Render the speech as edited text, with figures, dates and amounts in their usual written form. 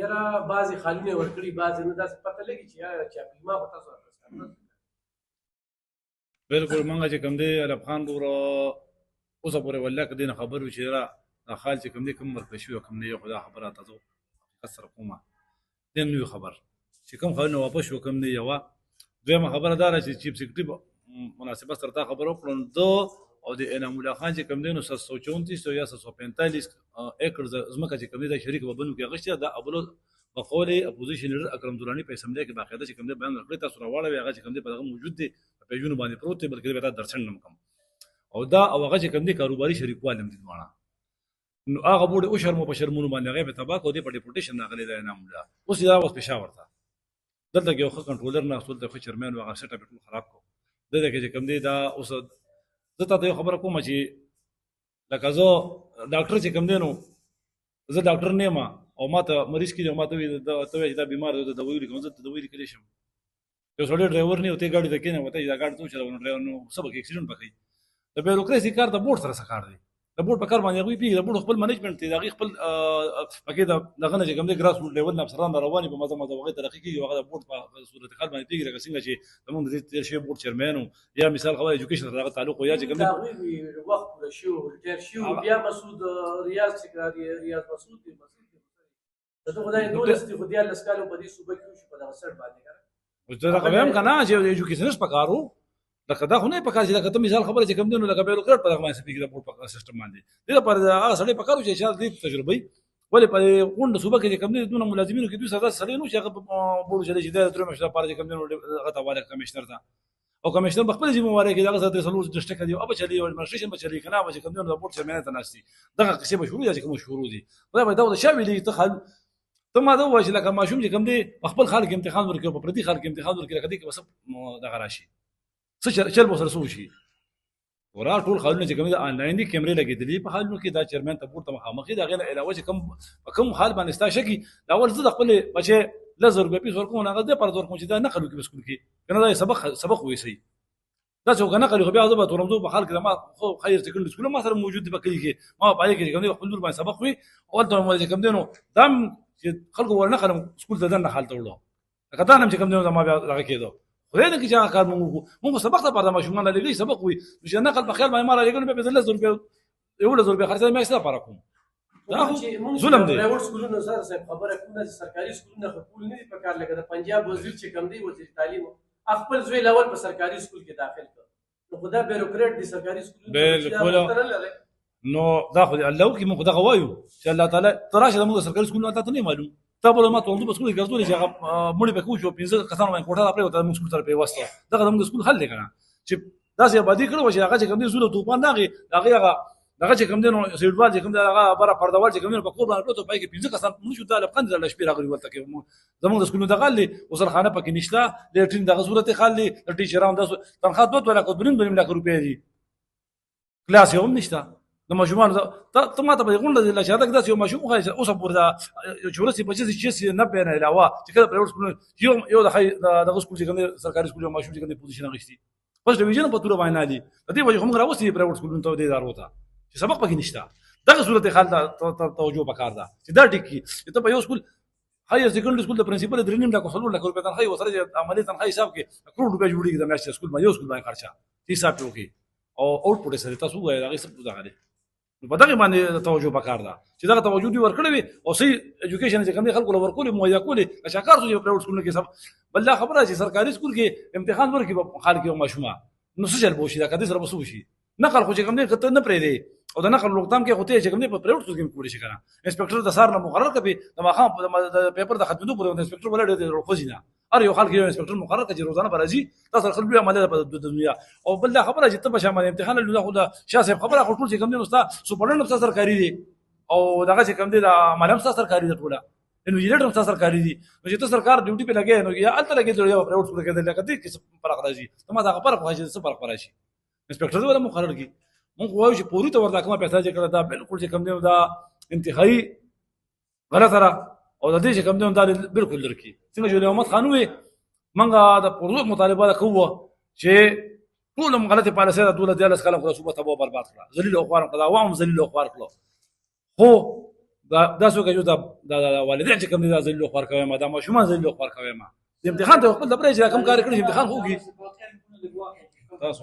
یاره بعضې خالونه یې ورکړي بعضې نه داسې پته لګي چې یاره چاپلما خو تاسو ورکړه بالکل منګه چې کوم دی الف خان ورو اوسه پورې والله که دې نه خبر وي چې یاره دا خال چې کوم دی کوم ورکړی شوي او کوم نه یو خو دا خبره تاسو حقیقت سره کومه دې نه وي خبر چې کوم خالونه واپس شو کوم نه یوه دویمه خبره دا ده چې چیف سیکرټري مناسبت سره تا خبره وکړو ده او د انعام الله خان چې کوم دی نو 734 یا 745 ایکړ ځمکه چې کوم دی د شریک په بنو کې اغشته دا ابلو بقول اپوزیشن لیډر اکرم دورانی په اسمبلی کې باقاعده چې کوم دی بیان کړی تاسو راوړل هغه چې کوم دی په دغه موجود دی په پیجونو باندې پروت دی بلکې به تاسو درڅنډ کم او دا او هغه چې کوم دی کاروباري شریکوال هم دي دوانه نو هغه بوډ او شرمو په شرمونو باندې هغه په تباہ کو دی په ډیپوټیشن راغلی دی انعام الله اوس دا اوس پېښور ته دلته یو ښه کنټرولر نه اصل ته چیرمن هغه سیټ اپ خراب کو دغه کې چې کوم دی دا اوس زه ته یو خبره کوم چې لکه زه ډاکټر چې کوم دی نو زه ډاکټر نه یم او ما ته مریض کې ما ته وایي دا بیمار دی د دوی لیکم زه ته دوی لیکلی شم یو سړی ډرایور نه وته ګاډي ته کېنه وته دا ګاډي ته چلو ډرایور نو سبق اکسیډنټ پکې د بیوروکراسي کار د بورډ سره سکار دی د بورډ په کار باندې غوي پیږي د بورډ خپل منیجمنت دی دا خپل پکې دغه نه چې کوم دی ګراس روټ لیول نه افسران رواني په مزه مزه وغه ترقی کیږي هغه د بورډ په صورت حال باندې پیږي لکه څنګه چې زموږ د دې شی بورډ چیرمن یا مثال خو ایجوکیشن سره تعلق یا چې کوم دا وخت شو ریټایر شو بیا مسعود ریاض سکراری ریاض مسعود دی ته خدای دولت خو دې لسکالو په دې صوبه کې شو په دغه سر باندې کړه دا کوم کنه چې ایجوکیشنس پکارو لکه دا خو نه پکار چې لکه ته مثال خبره چې کوم دی نو لکه بیوروکرات په دغه باندې پیږي د بورډ په سیستم باندې دې لپاره هغه سړی پکارو چې شاید دې تجربه ولې په غونډه صوبه کې کوم دی دونه ملازمینو کې 200 سړی نو چې هغه بورډ چلے چې د تر مشره لپاره چې کوم دی هغه ته واله کمشنر ته او کمشنر په خپل ذمہواری کې دغه سره سلور ډسټریکټ دی او به چلی او مارشن به چلی کنه به کوم دی د بورډ چیرمن ته ناشتي دغه قصې مشهور دي چې کوم مشهور دي دا به دا شامل ته خل ته ما دا وایي چې لکه ماشوم چې کوم دی خپل خلک امتحان ورکړي په پردي خلک امتحان ورکړي کدي کې بس دغه راشي څه چل به سره سوشي ورا ټول خالونه چې کوم دي انلاین دي کیمرې لګېدلې په حالونو کې دا چیرمن ته پورته مخامخې دا غیر علاوه چې کوم حال باندې ستا شکی دا ول زه خپل بچي لزر روپۍ پیسې ورکوم هغه دې پر زور کوم چې دا نقل وکړي بس کوم کې کنه دا سبق وې سي دا څو غنه قالو بیا زه به تورمدو په حال کې ما خو خیر سکند سکول ما سره موجود دی بکلی کې ما پای کې کوم دي خپل باندې سبق وې او ته مو چې کوم دي نو دام چې خلکو ورنه خلم سکول ته دنه حالت وړو کدا نم چې کوم دي ما بیا راغی کېدو خدای دې چې کار مونږ سبق ته پاره ماشومان لګي سبق وي چې نقل په خیال باندې ما لګل به بدل زور به یو له زور به خرڅه مې څه پاره کوم دا ظلم دی پرایوټ سکولونو سره خبره کوم چې سرکاري سکولونه خپل نه په کار لګا د پنجاب وزیر چې کم دی وزیر تعلیم خپل زوی لول په سرکاري سکول کې داخل کړ نو خدا بیوروکرات دي سرکاري سکولونو بالکل نو دا خو الله کې موږ دا غوايو چې الله تعالی تراشه موږ سرکاري سکولونو ته نه معلوم تا بوله ما ته موږ سکول ګرځولې چې هغه مړي په کوشو 15 کسانو باندې کوټه راپرې وته موږ سکول تر په واسطه دا موږ سکول حل کړه چې داسې آبادی کړو چې هغه چې کوم دي زول توپان هغه چې کوم دي نو سیډوال چې کوم دي هغه بره پردوال چې کوم دي په کور باندې پروت پای کې 15 کسان موږ شو د لپاره د شپې راغلي ورته کې زموږ د سکول دغه لې وسرخانه پکې نشته لیټرین دغه صورت خالي ټیچران د تنخواه 2 لک 2.5 لک روپۍ دي کلاس یو نشته د ماشومان ته ما ته په غونډه د لاشاده کې داسې یو ماشوم خو اوسه پوردا چورسي بچي چې نه به نه علاوه چې کله پرایوټ سکول یو د سکول چې کوم سرکاري سکول یو ماشوم چې کوم پوزیشن غشتي پس ډیویژن په تور باندې دي د دې وجه هم راوستي پرایوټ سکول ته د ادارو ته چې سبق پکې نشته دغه صورت حال ته توجه وکړه دا چې دا ټکی چې ته په یو سکول هایر سیکنډري سکول د پرنسپل د درنیم ډاکو خلول لکه روپې تنخواه وسره عملي تنخواه حساب کې کروڑ روپے جوړیږي د میاشتې سکول ما یو سکول باندې خرچه حساب وکړي او اوټپوټ سره تاسو وایي هغه څه دغه دي په دغه باندې توجه وکړه دا چې دغه توجه دی ورکړې وي او سي ایجوکیشن چې کوم خلکو ورکول مهیا کولې چې کار څه پرایوټ سکول کې سب بل خبره چې سرکاري سکول کې امتحان ورکړي په خلک او ماشومان نو څه چل بوشي دا کدي سره بسو شي نقل خو چې کوم دې کته نه پرې دی او د نقل لوګتام کې هوته چې کوم دې په پرایوټ سکول کې کولی شي کنه انسپکټر د سار نه مقرر کړي د ماخام د پیپر د ختمېدو پورې انسپکټر ولر دی روخزینه ار یو خلک یو انسپکټر مقرر کړي روزانه برازي تاسو خپل بیا عملیات په دنیا او بل خبره چې ته په شامل امتحان له خو د شاه صاحب خبره خو ټول چې کوم دې نو سپورټ نو سرکاري دی او دغه چې کوم دې د عملم سرکاري دی ټوله نو یلټ هم سرکاري دي نو چې ته سرکار ډیوټي په لګي نو یا الته لګي یو پرایوټ سکول کې لګي دي کې فرق راځي ته ما دا فرق راځي څه فرق راشي انسپکټر ولا مقرر کی مونږ وایو چې پوری تور دا کومه پیسې چې کړه دا بالکل چې کوم دی دا انتهایی غلط را او د دې چې کوم دی دا بالکل لرکی څنګه چې محمد خان وې منګه د پروژو مطالبه کوو چې ټول غلطه پالیسي د دولت د لاس کلم خو صوبه تبو برباد کړه ذلیل او خوار کړه عوام ذلیل او خوار کړه خو دا څوک چې دا والدین چې کوم دي دا ذلیل خور کوي ما دا ماشومان ذلیل خور کوي ما د امتحان ته خپل د پرې چې کوم کار کړی امتحان خوږي تاسو